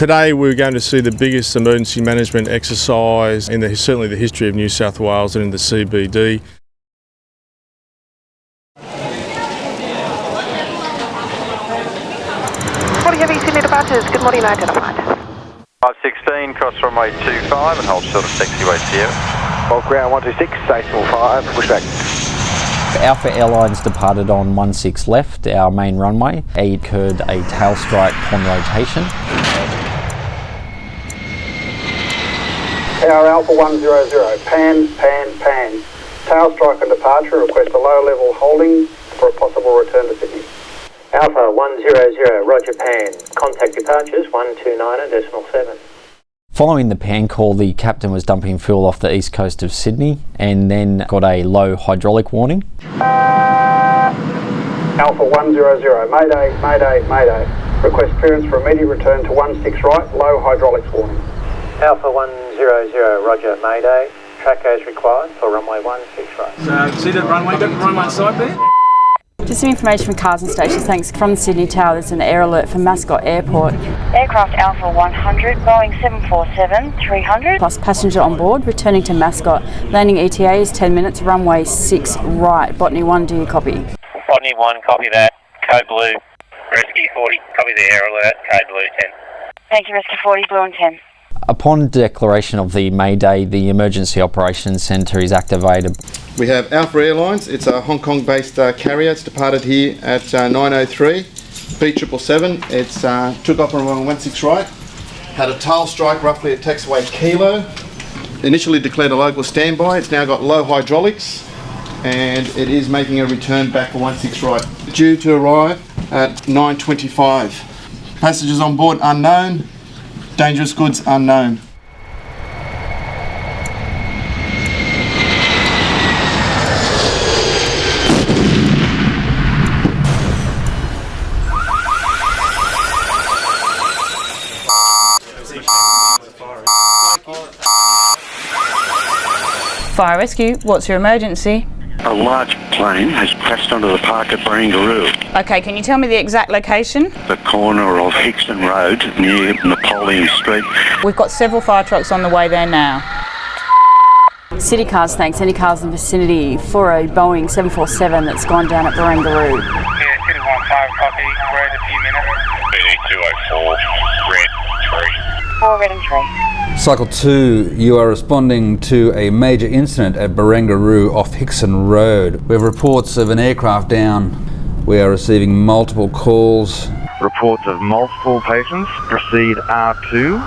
Today we're going to see the biggest emergency management exercise in certainly the history of New South Wales and in the CBD. Heavy Sydney departures, good morning, identified. 516, cross runway 25 and hold short of taxiway Sierra. Bulk ground 126, station 5, pushback. Alpha Airlines departed on 16 left, our main runway. It occurred a tail strike on rotation. Tower Alpha 100, pan. Tail strike and departure, request a low level holding for a possible return to Sydney. Alpha 100, roger pan. Contact departures 129.7. Following the pan call, the captain was dumping fuel off the east coast of Sydney and then got a low hydraulic warning. Alpha 100, mayday. Request clearance for immediate return to 16 right, low hydraulics warning. Alpha 100, roger, mayday. Track goes required for runway 16 right. So, see that runway, got the runway side there? Just some information from cars and stations, thanks. From the Sydney Tower, there's an air alert from Mascot Airport. Aircraft Alpha 100, Boeing 747-300. Plus passenger on board, returning to Mascot. Landing ETA is 10 minutes, runway 6 right. Botany 1, do you copy? Botany 1, copy that. Code blue. Rescue 40, copy the air alert. Code blue 10. Thank you, Rescue 40, blue and 10. Upon declaration of the Mayday, the Emergency Operations Centre is activated. We have Alpha Airlines. It's a Hong Kong-based carrier. It's departed here at 9:03, B777. It's took off on runway 16 right. Had a tail strike roughly at taxiway Kilo. Initially declared a local standby. It's now got low hydraulics, and it is making a return back for 16 right. Due to arrive at 9:25. Passengers on board unknown. Dangerous goods unknown. Fire rescue, what's your emergency? A large plane has crashed onto the park at Barangaroo. Okay, can you tell me the exact location? The corner of Hickson Road near Napoleon Street. We've got several fire trucks on the way there now. City cars, thanks. Any cars in the vicinity for a Boeing 747 that's gone down at Barangaroo? Yeah, City 15, copy. We're in a few minutes. BD 204, red 3. 4 red and 3. Cycle 2, you are responding to a major incident at Barangaroo off Hickson Road. We have reports of an aircraft down. We are receiving multiple calls. Reports of multiple patients. Proceed R2.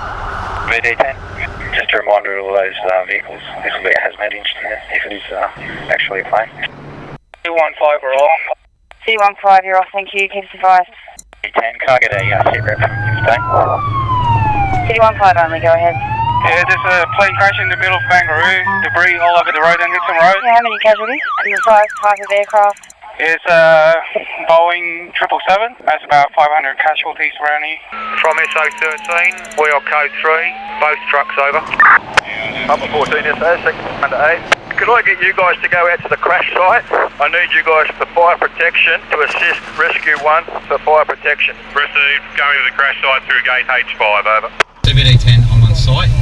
BD 10. Just a reminder of all those vehicles. This will be a hazmat incident if it is actually a plane. 215, we're off. 215, you're off, thank you. Keep us advised. BD 10, can I get a sit rep from Kingston? 215 only, go ahead. Yeah, there's a plane crash in the middle of Barangaroo. Debris all over the road on Hickson Road. Yeah, how many casualties? Your size, type of aircraft? It's Boeing 777. That's about 500 casualties around here. From SO13, we are code 3, both trucks over. Upper 14 SA, under 8. Could I get you guys to go out to the crash site? I need you guys for fire protection to assist Rescue 1 for fire protection. Received, going to the crash site through gate H5, over. CBD 10, I'm on site,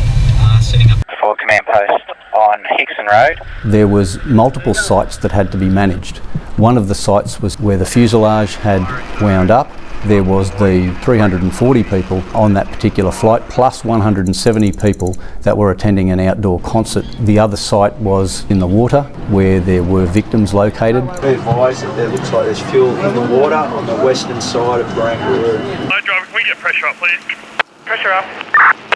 setting up. Forward command post on Hickson Road. There was multiple sites that had to be managed. One of the sites was where the fuselage had wound up. There was the 340 people on that particular flight, plus 170 people that were attending an outdoor concert. The other site was in the water, where there were victims located. Be advised that there looks like there's fuel in the water on the western side of Barangaroo. Hello, driver, can we get pressure up, please? Pressure up.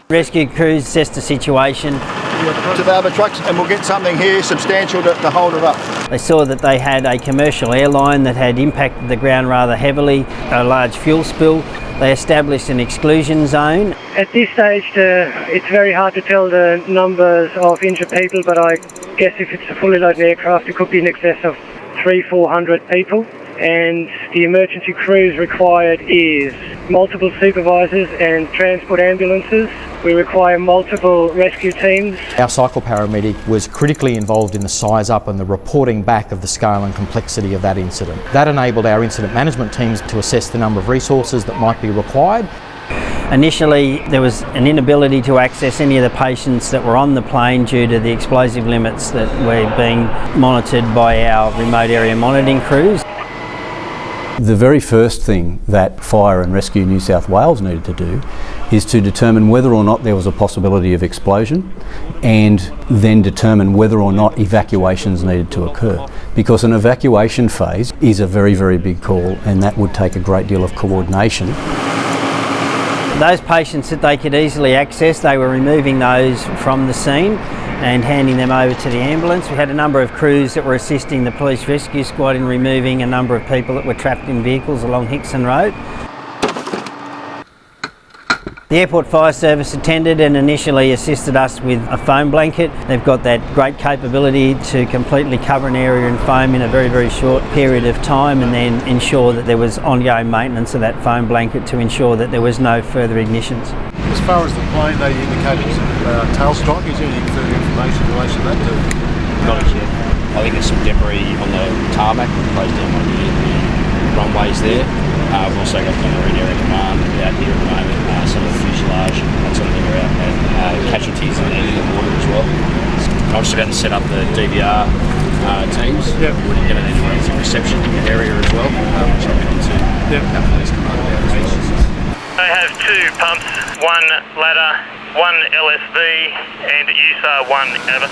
Rescue crews assess the situation. To the other trucks, and we'll get something here substantial to hold it up. They saw that they had a commercial airline that had impacted the ground rather heavily, a large fuel spill. They established an exclusion zone. At this stage, it's very hard to tell the numbers of injured people, but I guess if it's a fully loaded aircraft, it could be in excess of 300-400 people. And the emergency crews required is multiple supervisors and transport ambulances. We require multiple rescue teams. Our cycle paramedic was critically involved in the size up and the reporting back of the scale and complexity of that incident. That enabled our incident management teams to assess the number of resources that might be required. Initially, there was an inability to access any of the patients that were on the plane due to the explosive limits that were being monitored by our remote area monitoring crews. The very first thing that Fire and Rescue New South Wales needed to do is to determine whether or not there was a possibility of explosion, and then determine whether or not evacuations needed to occur. Because an evacuation phase is a very, very big call, and that would take a great deal of coordination. Those patients that they could easily access, they were removing those from the scene and handing them over to the ambulance. We had a number of crews that were assisting the police rescue squad in removing a number of people that were trapped in vehicles along Hickson Road. The Airport Fire Service attended and initially assisted us with a foam blanket. They've got that great capability to completely cover an area in foam in a very, very short period of time, and then ensure that there was ongoing maintenance of that foam blanket to ensure that there was no further ignitions. As far as the plane, they indicated some tail strike. Is there any further information in relation to that? Not as yet. I think there's some debris on the tarmac that closed down one of the runways there. We've also got Marine Area Command out here at the moment, some of the fuselage, that sort of thing are out there. Casualties and in the water as well. I'm just about to set up the DVR teams. Yep. We're going to need forensic reception area as well, which I'll get into. Yep. Our police command about as well. They have 2 pumps, 1 ladder, 1 LSV, and USAR 1 Ava.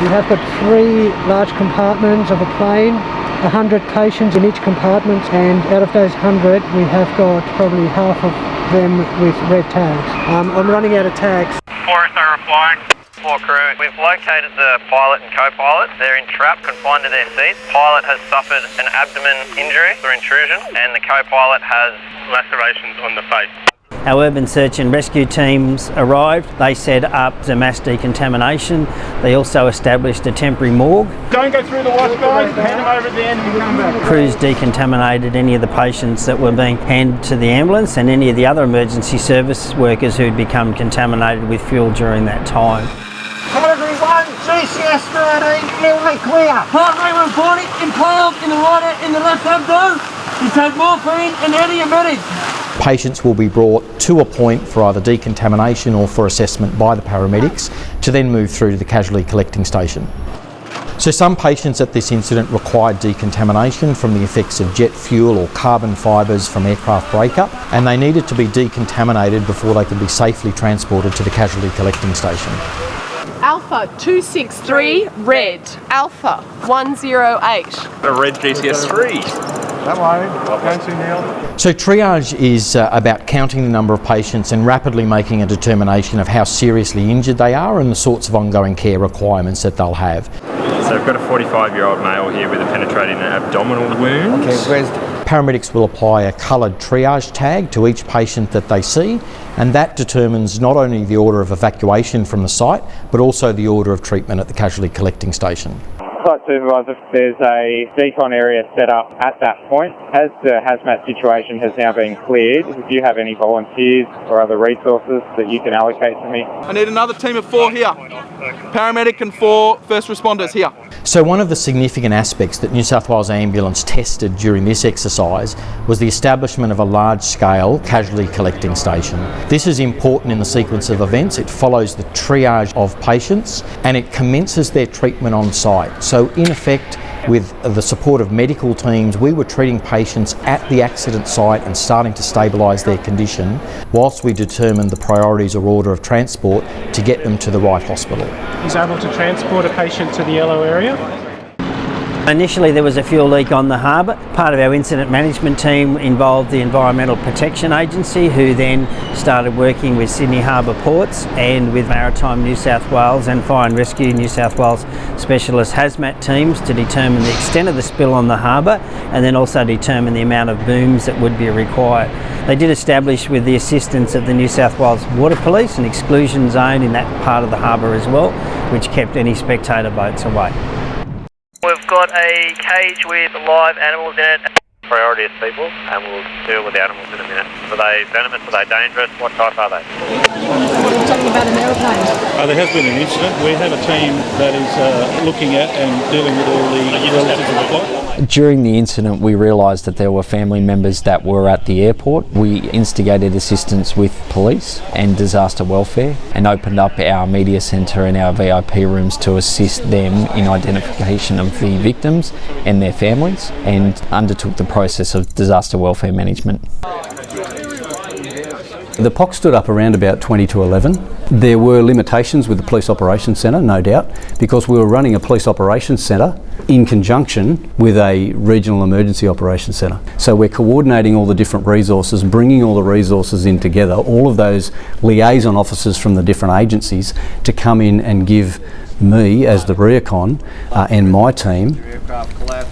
We have got 3 large compartments of a plane, 100 patients in each compartment, and out of those 100 we have got probably half of them with red tags. I'm running out of tags. 4SO replying. 4 crew. We've located the pilot and co-pilot. They're entrapped, confined to their seats. Pilot has suffered an abdomen injury or intrusion, and the co-pilot has lacerations on the face. Our urban search and rescue teams arrived. They set up the mass decontamination. They also established a temporary morgue. Don't go through the wash, guys. Hand them over at the end and come back. Crews decontaminated any of the patients that were being handed to the ambulance and any of the other emergency service workers who'd become contaminated with fuel during that time. Category 1, GCS 13, airway clear. Heart rate 140, impaled in the right, in the left abdo. You take morphine and antiemetics. Patients will be brought to a point for either decontamination or for assessment by the paramedics to then move through to the casualty collecting station. So some patients at this incident required decontamination from the effects of jet fuel or carbon fibres from aircraft breakup, and they needed to be decontaminated before they could be safely transported to the casualty collecting station. Alpha 263 red, Alpha 108. A red GCS 3. Don't worry, going to Neil. So triage is about counting the number of patients and rapidly making a determination of how seriously injured they are and the sorts of ongoing care requirements that they'll have. So we've got a 45-year-old male here with a penetrating abdominal wound. Okay, Paramedics will apply a coloured triage tag to each patient that they see, and that determines not only the order of evacuation from the site, but also the order of treatment at the casualty collecting station. Site supervisor, there's a decon area set up at that point. As the hazmat situation has now been cleared, if you have any volunteers or other resources that you can allocate to me. I need another team of 4 here. Paramedic and 4 first responders here. So one of the significant aspects that New South Wales Ambulance tested during this exercise was the establishment of a large-scale casualty collecting station. This is important in the sequence of events. It follows the triage of patients and it commences their treatment on site. So in effect, with the support of medical teams, we were treating patients at the accident site and starting to stabilise their condition whilst we determined the priorities or order of transport to get them to the right hospital. Is able to transport a patient to the yellow area? Initially there was a fuel leak on the harbour. Part of our incident management team involved the Environmental Protection Agency, who then started working with Sydney Harbour Ports and with Maritime New South Wales and Fire and Rescue New South Wales specialist hazmat teams to determine the extent of the spill on the harbour and then also determine the amount of booms that would be required. They did establish, with the assistance of the New South Wales Water Police, an exclusion zone in that part of the harbour as well, which kept any spectator boats away. We've got a cage with live animals in it. Priority is people, and we'll deal with the animals in a minute. Are they venomous? Are they dangerous? What type are they? What are you talking about, an aeroplane? There has been an incident. We have a team that is looking at and dealing with all the relatives of the flight. During the incident, we realised that there were family members that were at the airport. We instigated assistance with police and disaster welfare and opened up our media centre and our VIP rooms to assist them in identification of the victims and their families, and undertook the process of disaster welfare management. The POC stood up around about 20 to 11. There were limitations with the Police Operations Centre, no doubt, because we were running a Police Operations Centre in conjunction with a Regional Emergency Operations Centre. So we're coordinating all the different resources, bringing all the resources in together, all of those liaison officers from the different agencies to come in and give me as the Recon and my team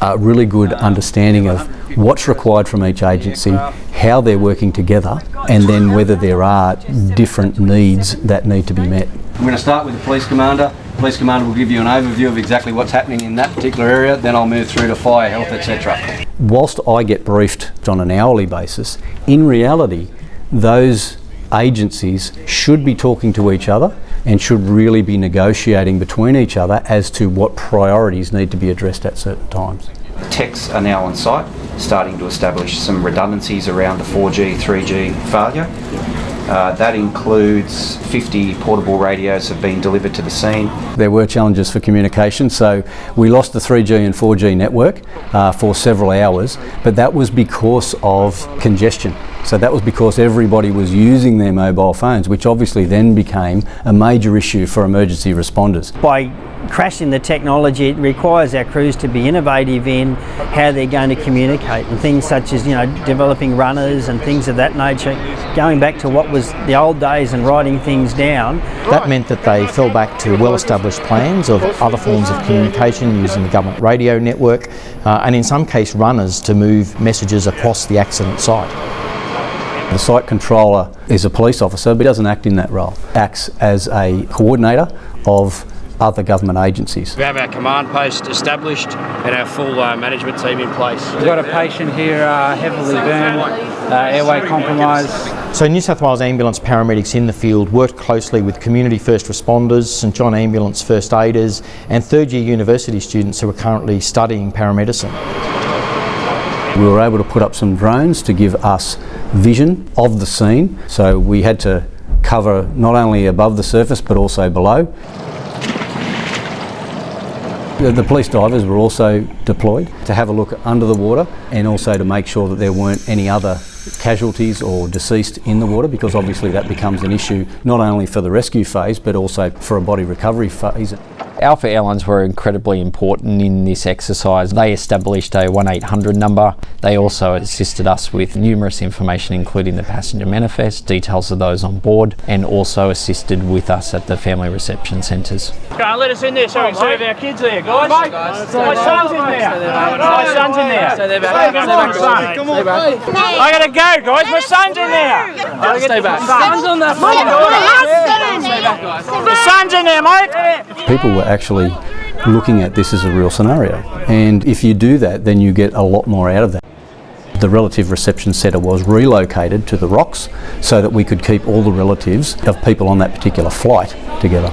a really good understanding of what's required from each agency, how they're working together, and then whether there are different needs that need to be met. I'm going to start with the Police Commander. The Police Commander will give you an overview of exactly what's happening in that particular area, then I'll move through to fire, health, etc. Whilst I get briefed on an hourly basis, in reality those agencies should be talking to each other and should really be negotiating between each other as to what priorities need to be addressed at certain times. Techs are now on site, starting to establish some redundancies around the 4G, 3G failure. That includes 50 portable radios have been delivered to the scene. There were challenges for communication, so we lost the 3G and 4G network for several hours, but that was because of congestion. So that was because everybody was using their mobile phones, which obviously then became a major issue for emergency responders. By crashing the technology, it requires our crews to be innovative in how they're going to communicate, and things such as, developing runners and things of that nature, going back to what was the old days and writing things down. That meant that they fell back to well-established plans of other forms of communication using the government radio network, and in some case runners to move messages across the accident site. The site controller is a police officer, but doesn't act in that role. Acts as a coordinator of other government agencies. We have our command post established and our full management team in place. We've got a patient here heavily burned, airway compromised. So New South Wales Ambulance paramedics in the field worked closely with community first responders, St John Ambulance first aiders and third-year university students who are currently studying paramedicine. We were able to put up some drones to give us vision of the scene, so we had to cover not only above the surface but also below. The police divers were also deployed to have a look under the water and also to make sure that there weren't any other casualties or deceased in the water, because obviously that becomes an issue not only for the rescue phase but also for a body recovery phase. Alpha Airlines were incredibly important in this exercise. They established a 1-800 number. They also assisted us with numerous information, including the passenger manifest, details of those on board, and also assisted with us at the family reception centres. Go on, let us in there so we can serve our kids there, guys. My son's in there. My son's in there. Stay back. Come on. I gotta go, guys. My son's in there. Stay back. Son's on that phone. The son's in there, mate. People were actually looking at this as a real scenario, and if you do that then you get a lot more out of that. The relative reception centre was relocated to the Rocks so that we could keep all the relatives of people on that particular flight together.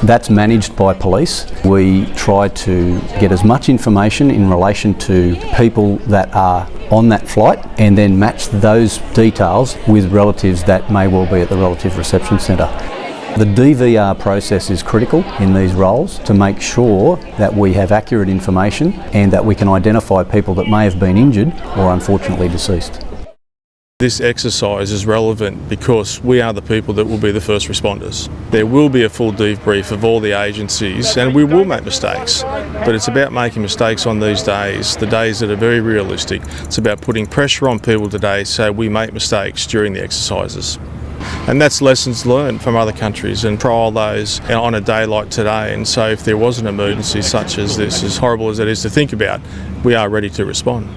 That's managed by police. We try to get as much information in relation to people that are on that flight and then match those details with relatives that may well be at the relative reception centre. The DVR process is critical in these roles to make sure that we have accurate information and that we can identify people that may have been injured or unfortunately deceased. This exercise is relevant because we are the people that will be the first responders. There will be a full debrief of all the agencies and we will make mistakes, but it's about making mistakes on these days, the days that are very realistic. It's about putting pressure on people today so we make mistakes during the exercises. And that's lessons learned from other countries and trial those on a day like today. And so if there was an emergency such as this, as horrible as it is to think about, we are ready to respond.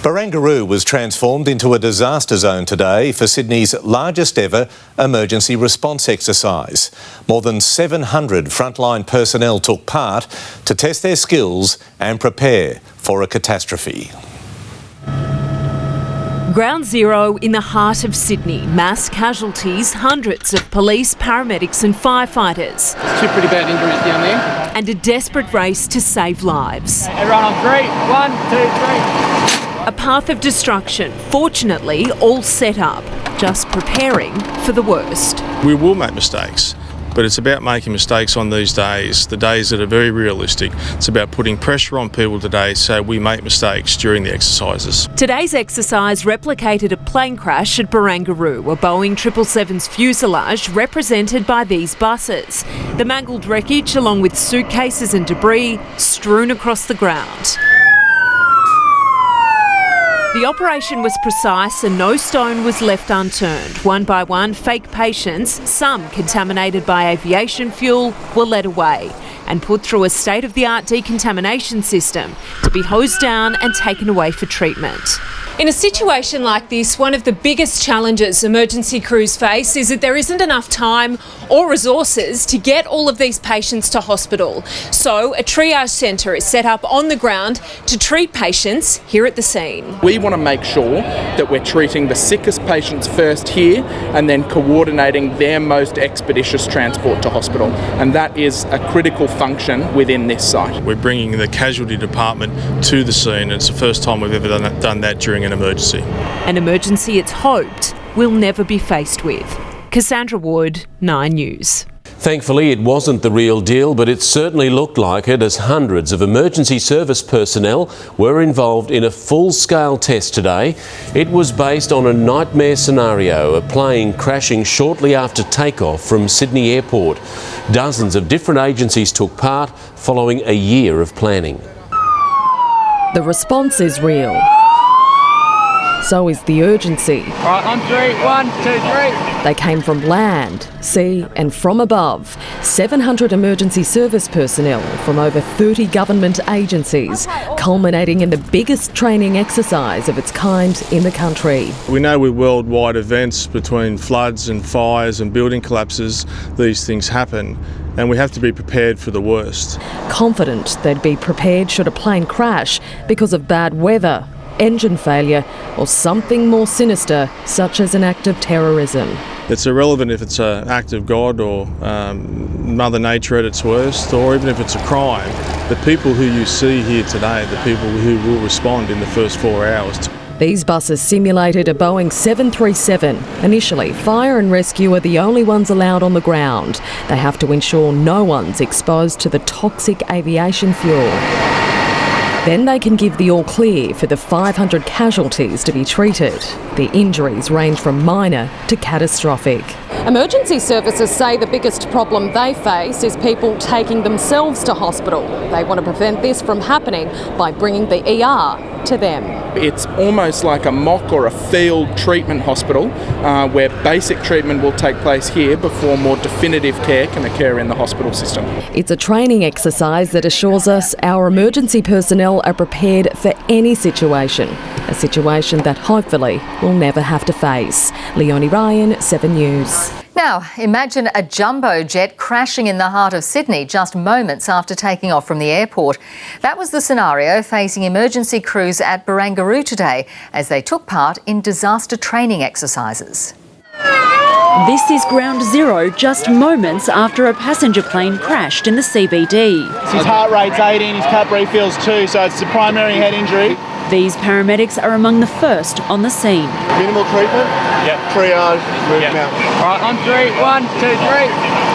Barangaroo was transformed into a disaster zone today for Sydney's largest ever emergency response exercise. More than 700 frontline personnel took part to test their skills and prepare for a catastrophe. Ground Zero in the heart of Sydney. Mass casualties, hundreds of police, paramedics and firefighters. Two pretty bad injuries down there. And a desperate race to save lives. Everyone on 3, 1, 2, 3. A path of destruction, fortunately all set up, just preparing for the worst. We will make mistakes, but it's about making mistakes on these days, the days that are very realistic. It's about putting pressure on people today so we make mistakes during the exercises. Today's exercise replicated a plane crash at Barangaroo, a Boeing 777's fuselage represented by these buses. The mangled wreckage, along with suitcases and debris, strewn across the ground. The operation was precise and no stone was left unturned. One by one, fake patients, some contaminated by aviation fuel, were led away and put through a state-of-the-art decontamination system to be hosed down and taken away for treatment. In a situation like this, one of the biggest challenges emergency crews face is that there isn't enough time or resources to get all of these patients to hospital. So a triage centre is set up on the ground to treat patients here at the scene. We want to make sure that we're treating the sickest patients first here and then coordinating their most expeditious transport to hospital. And that is a critical function within this site. We're bringing the casualty department to the scene. It's the first time we've ever done that during an emergency. An emergency it's hoped we'll never be faced with. Cassandra Wood, 9 News. Thankfully, it wasn't the real deal, but it certainly looked like it as hundreds of emergency service personnel were involved in a full-scale test today. It was based on a nightmare scenario, a plane crashing shortly after takeoff from Sydney Airport. Dozens of different agencies took part following a year of planning. The response is real. So is the urgency. All right, on 3, 1, 2, 3. They came from land, sea and from above. 700 emergency service personnel from over 30 government agencies, culminating in the biggest training exercise of its kind in the country. We know with worldwide events between floods and fires and building collapses, these things happen. And we have to be prepared for the worst. Confident they'd be prepared should a plane crash because of bad weather, engine failure or something more sinister, such as an act of terrorism. It's irrelevant if it's an act of God or Mother Nature at its worst, or even if it's a crime. The people who you see here today, the people who will respond in the first 4 hours. These buses simulated a Boeing 737. Initially, fire and rescue are the only ones allowed on the ground. They have to ensure no one's exposed to the toxic aviation fuel. Then they can give the all clear for the 500 casualties to be treated. The injuries range from minor to catastrophic. Emergency services say the biggest problem they face is people taking themselves to hospital. They want to prevent this from happening by bringing the ER to them. It's almost like a mock or a field treatment hospital where basic treatment will take place here before more definitive care can occur in the hospital system. It's a training exercise that assures us our emergency personnel are prepared for any situation, a situation that hopefully we'll never have to face. Leonie Ryan, 7 News. Now, imagine a jumbo jet crashing in the heart of Sydney just moments after taking off from the airport. That was the scenario facing emergency crews at Barangaroo today as they took part in disaster training exercises. This is Ground Zero just moments after a passenger plane crashed in the CBD. His heart rate's 18, his cap refills 2, so it's a primary head injury. These paramedics are among the first on the scene. Minimal treatment, triage, move him out. All right, on 3, 1, 2, 3.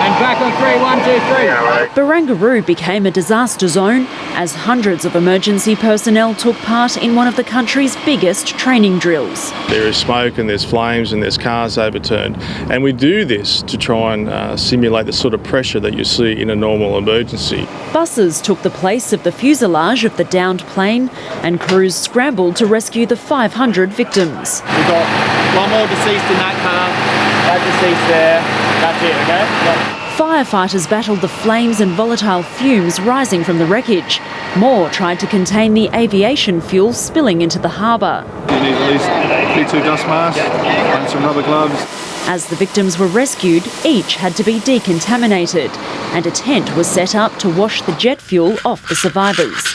And back on 3, 1, 2, 3. Barangaroo became a disaster zone as hundreds of emergency personnel took part in one of the country's biggest training drills. There is smoke and there's flames and there's cars overturned. And we do this to try and simulate the sort of pressure that you see in a normal emergency. Buses took the place of the fuselage of the downed plane and crews scrambled to rescue the 500 victims. We've got one more deceased in that car, that deceased there, that's it, okay? Firefighters battled the flames and volatile fumes rising from the wreckage. More tried to contain the aviation fuel spilling into the harbour. You need at least P2 dust mask and some rubber gloves. As the victims were rescued, each had to be decontaminated, and a tent was set up to wash the jet fuel off the survivors.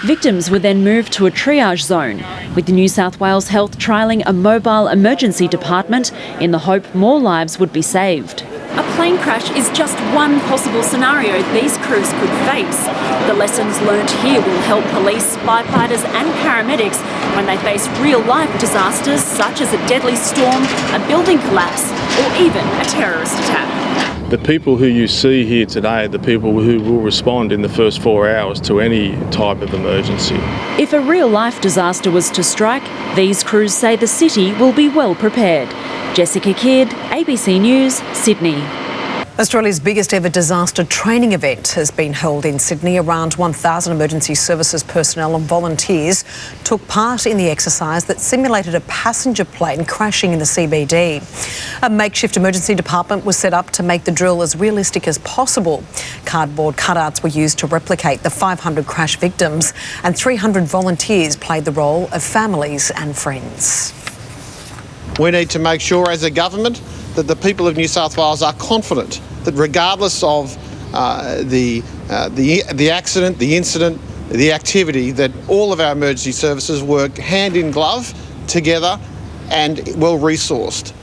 Victims were then moved to a triage zone, with New South Wales Health trialling a mobile emergency department in the hope more lives would be saved. A plane crash is just one possible scenario these crews could face. The lessons learnt here will help police, firefighters and paramedics when they face real-life disasters such as a deadly storm, a building collapse or even a terrorist attack. The people who you see here today are the people who will respond in the first 4 hours to any type of emergency. If a real-life disaster was to strike, these crews say the city will be well prepared. Jessica Kidd, ABC News, Sydney. Australia's biggest ever disaster training event has been held in Sydney. Around 1,000 emergency services personnel and volunteers took part in the exercise that simulated a passenger plane crashing in the CBD. A makeshift emergency department was set up to make the drill as realistic as possible. Cardboard cutouts were used to replicate the 500 crash victims, and 300 volunteers played the role of families and friends. We need to make sure as a government that the people of New South Wales are confident that regardless of the accident, the incident, the activity, that all of our emergency services work hand in glove together and well resourced.